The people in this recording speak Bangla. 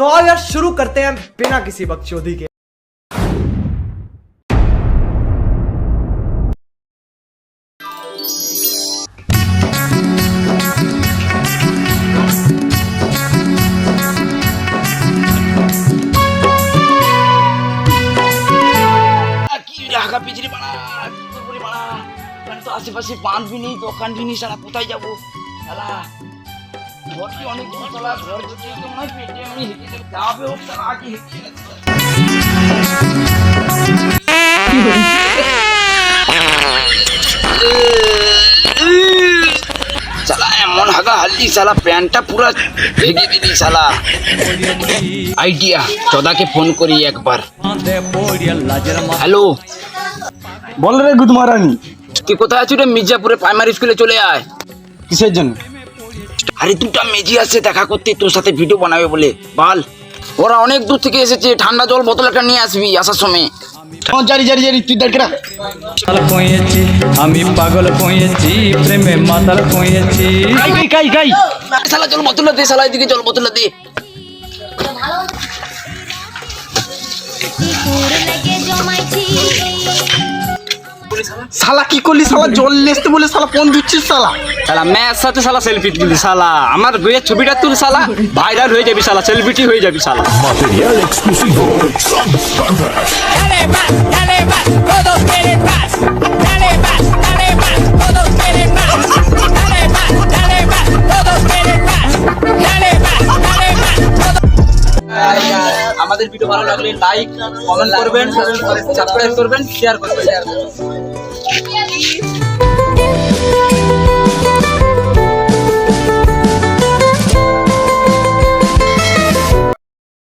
तो आओ यार शुरू करते हैं बिना किसी बकचोदी के। পিছড়ি বাড়া কি করবো রে বাড়া, মানে তো আশেপাশে বাঁধ भी नहीं, দোকান भी नहीं, সারা কোথায় যাবো শালা, ঘর কি অনেক দূর, শালা ঘর যেতে তো মনে হয় পেটে আমি হেঁটে যাবে হোক, শালা আগে হেঁটে শালা এমন হাগা হাল্লি, শালা প্যান্টটা পুরা ভেঙে দিলি শালা। আইডিয়া, চোদাকে ফোন করি একবার। হ্যালো, বল রে গুদ মারানি, তুই কোথায় আছিস রে? মির্জাপুরে প্রাইমারি স্কুলে চলে আয়। কিসের জন্য? আরে দুটা মেজি আসছে দেখা করতে, তোর সাথে ভিডিও বানাবে বলে। বল, ওরা অনেক দূর থেকে এসেছে, ঠান্ডা জল বোতল একটা নিয়ে আসবি আসার সময়। জারি জারি জারি, তুই দেখ না। কইয়েছি আমি পাগল কইয়েছি, প্রেমে মাতাল কইয়েছি। কাই কাই কাই কাই, শালা জল বোতলটা দে, শালা এদিকে জল বোতলটা দে। শালা কি করলি? শালা জল লেসতে বলে শালা ফোন দিচ্ছিস শালা। শালা মেয়ের সাথে শালা সেলফি তুলি শালা, আমার বইয়ের ছবিটা তুল শালা, ভাইরাল হয়ে যাবি শালা, সেলিব্রিটি হয়ে যাবি শালা। Material exclusivo. Dale más, todos quieren más. Dale más, todos quieren más. Dale más, todos quieren más. Dale más, todos. আমাদের ভিডিও ভালো লাগলে লাইক কমেন্ট করবেন, সাবস্ক্রাইব করবেন, শেয়ার করবেন।